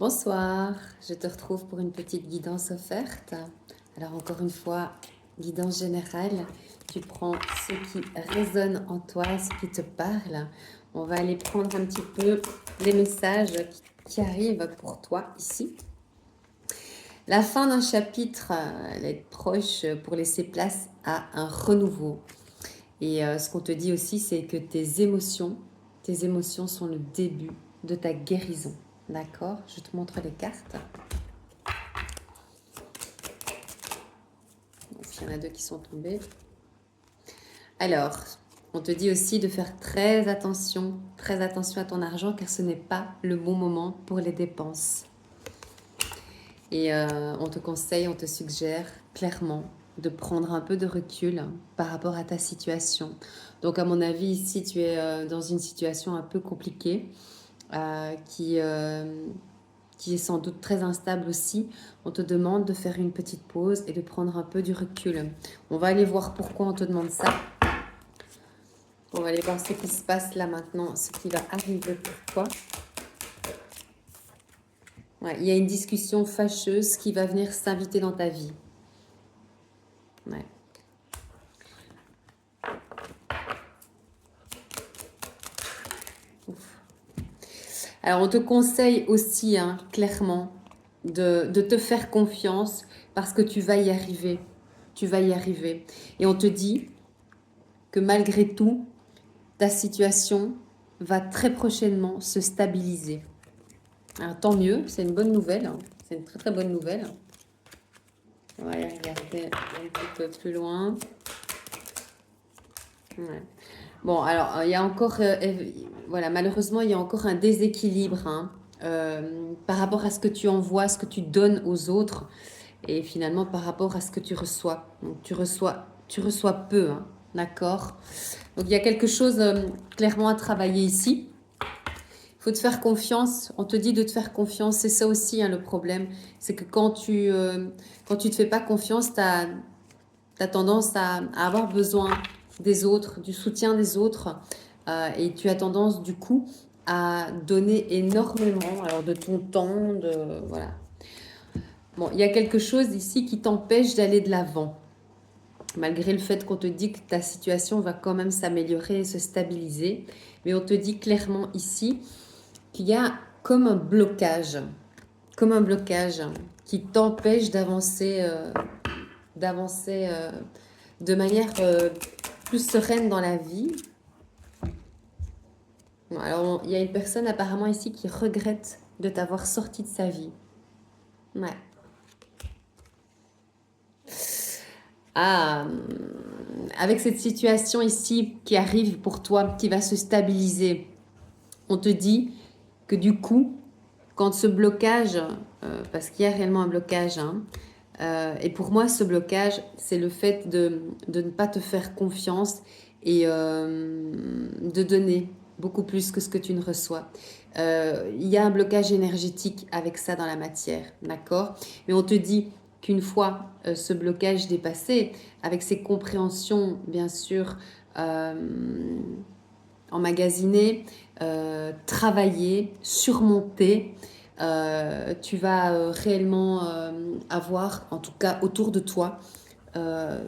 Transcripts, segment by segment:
Bonsoir, je te retrouve pour une petite guidance offerte. Alors encore une fois, guidance générale, tu prends ce qui résonne en toi, ce qui te parle. On va aller prendre un petit peu les messages qui arrivent pour toi ici. La fin d'un chapitre, elle est proche pour laisser place à un renouveau. Et ce qu'on te dit aussi, c'est que tes émotions sont le début de ta guérison. D'accord? Je te montre les cartes. Donc, il y en a deux qui sont tombées. Alors, on te dit aussi de faire très attention à ton argent car ce n'est pas le bon moment pour les dépenses. Et on te conseille, on te suggère clairement de prendre un peu de recul par rapport à ta situation. Donc à mon avis, ici, tu es dans une situation un peu compliquée qui est sans doute très instable aussi. On te demande de faire une petite pause et de prendre un peu du recul. On va aller voir pourquoi on te demande ça. On va aller voir ce qui se passe là maintenant, ce qui va arriver pour toi. Ouais, il y a une discussion fâcheuse qui va venir s'inviter dans ta vie. Ouais. Ouf. Alors, on te conseille aussi, clairement, de te faire confiance parce que tu vas y arriver. Tu vas y arriver. Et on te dit que malgré tout, ta situation va très prochainement se stabiliser. Alors, tant mieux, c'est une bonne nouvelle. C'est une très très bonne nouvelle. On va aller regarder un petit peu plus loin. Ouais. Bon, alors, il y a encore, voilà, malheureusement, il y a encore un déséquilibre par rapport à ce que tu envoies, ce que tu donnes aux autres, et finalement par rapport à ce que tu reçois. Donc, tu reçois peu, d'accord? Donc, il y a quelque chose clairement à travailler ici. Il faut te faire confiance. On te dit de te faire confiance. C'est ça aussi le problème. C'est que quand tu te fais pas confiance, tu as tendance à avoir besoin des autres, du soutien des autres. Et tu as tendance du coup à donner énormément alors de ton temps, voilà. Bon, il y a quelque chose ici qui t'empêche d'aller de l'avant. Malgré le fait qu'on te dit que ta situation va quand même s'améliorer et se stabiliser. Mais on te dit clairement ici qu'il y a comme un blocage qui t'empêche d'avancer de manière plus sereine dans la vie. Bon, alors, il y a une personne apparemment ici qui regrette de t'avoir sorti de sa vie. Ouais. Ah, avec cette situation ici qui arrive pour toi, qui va se stabiliser, on te dit que du coup, quand ce blocage, parce qu'il y a réellement un blocage, et pour moi, ce blocage, c'est le fait de ne pas te faire confiance et de donner beaucoup plus que ce que tu ne reçois. Il y a un blocage énergétique avec ça dans la matière, d'accord? Mais on te dit qu'une fois ce blocage dépassé, avec ces compréhensions, bien sûr, emmagasinées, travaillées, surmontées, tu vas réellement avoir, en tout cas autour de toi,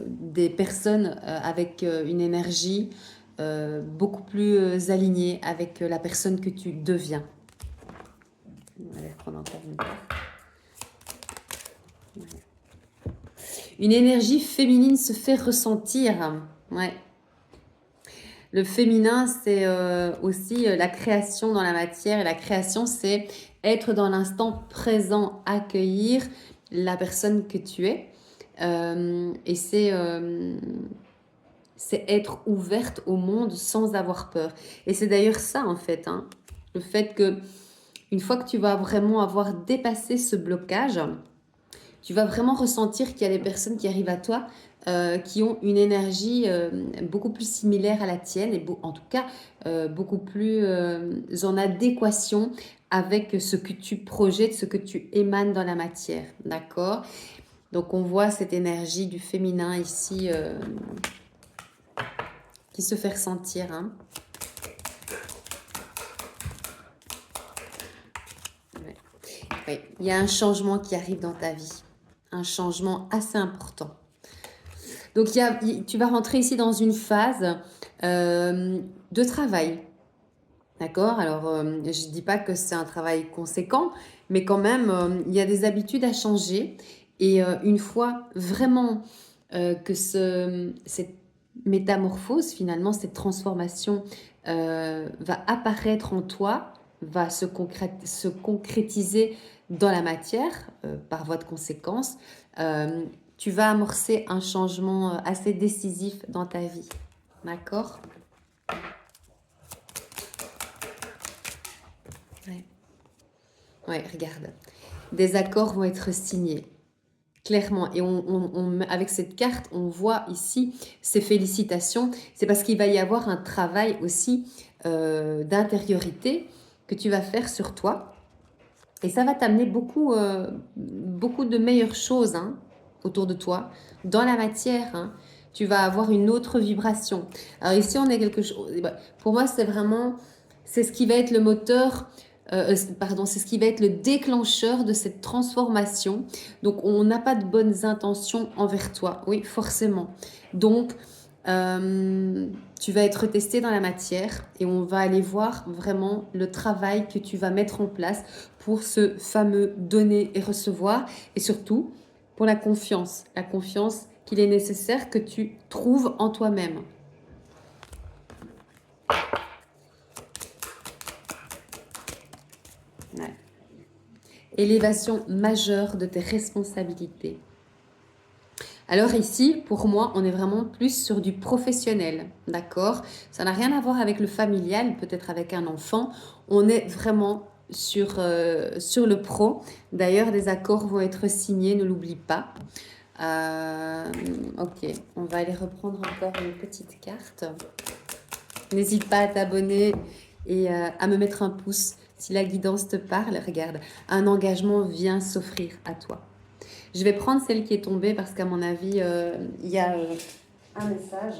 des personnes avec une énergie beaucoup plus alignée avec la personne que tu deviens. On va aller reprendre encore une carte. Une énergie féminine se fait ressentir. Ouais. Le féminin, c'est aussi la création dans la matière. Et la création, c'est être dans l'instant présent, accueillir la personne que tu es. Et c'est être ouverte au monde sans avoir peur. Et c'est d'ailleurs ça, en fait. Le fait que une fois que tu vas vraiment avoir dépassé ce blocage, tu vas vraiment ressentir qu'il y a des personnes qui arrivent à toi qui ont une énergie beaucoup plus similaire à la tienne et en tout cas beaucoup plus en adéquation avec ce que tu projettes, ce que tu émanes dans la matière. D'accord? Donc on voit cette énergie du féminin ici qui se fait ressentir. Ouais. Oui, il y a un changement qui arrive dans ta vie. Un changement assez important. Donc, tu vas rentrer ici dans une phase de travail. D'accord? Alors, je ne dis pas que c'est un travail conséquent, mais quand même, il y a des habitudes à changer. Et une fois vraiment que cette métamorphose, finalement, cette transformation va apparaître en toi, va se concrétiser dans la matière, par voie de conséquence, tu vas amorcer un changement assez décisif dans ta vie. D'accord? Ouais. Ouais, regarde. Des accords vont être signés. Clairement, et avec cette carte, on voit ici ces félicitations. C'est parce qu'il va y avoir un travail aussi d'intériorité que tu vas faire sur toi. Et ça va t'amener beaucoup, beaucoup de meilleures choses hein, autour de toi, dans la matière. Hein. Tu vas avoir une autre vibration. Alors ici, on est quelque chose... Pour moi, c'est vraiment... C'est ce qui va être le moteur... pardon, c'est ce qui va être le déclencheur de cette transformation. Donc, on n'a pas de bonnes intentions envers toi. Oui, forcément. Donc, tu vas être testé dans la matière et on va aller voir vraiment le travail que tu vas mettre en place pour ce fameux donner et recevoir et surtout pour la confiance qu'il est nécessaire que tu trouves en toi-même. Ouais. Élévation majeure de tes responsabilités. Alors ici, pour moi, on est vraiment plus sur du professionnel, d'accord? Ça n'a rien à voir avec le familial, peut-être avec un enfant. On est vraiment sur le pro. D'ailleurs, des accords vont être signés, ne l'oublie pas. Ok, on va aller reprendre encore une petite carte. N'hésite pas à t'abonner et à me mettre un pouce. Si la guidance te parle, regarde, un engagement vient s'offrir à toi. Je vais prendre celle qui est tombée parce qu'à mon avis, il y a un message.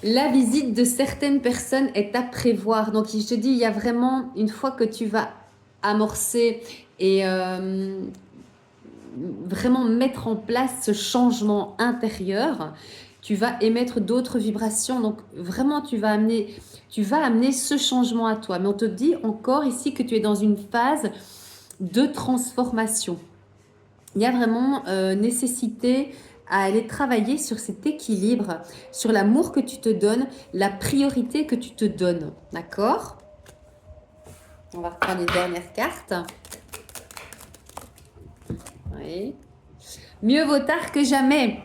La visite de certaines personnes est à prévoir. Donc, je te dis, il y a vraiment, une fois que tu vas amorcer et vraiment mettre en place ce changement intérieur, tu vas émettre d'autres vibrations. Donc, vraiment, tu vas amener ce changement à toi. Mais on te dit encore ici que tu es dans une phase de transformation. Il y a vraiment nécessité à aller travailler sur cet équilibre, sur l'amour que tu te donnes, la priorité que tu te donnes. D'accord? On va reprendre une dernière carte. Oui. Mieux vaut tard que jamais.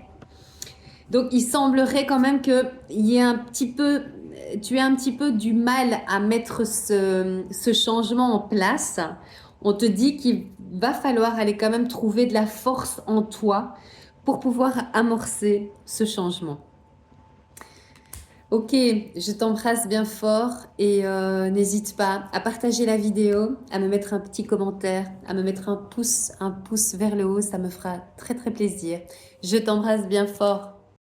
Donc, il semblerait quand même que tu aies un petit peu du mal à mettre ce changement en place. On te dit qu'il va falloir aller quand même trouver de la force en toi pour pouvoir amorcer ce changement. Ok, je t'embrasse bien fort et n'hésite pas à partager la vidéo, à me mettre un petit commentaire, à me mettre un pouce vers le haut, ça me fera très très plaisir. Je t'embrasse bien fort.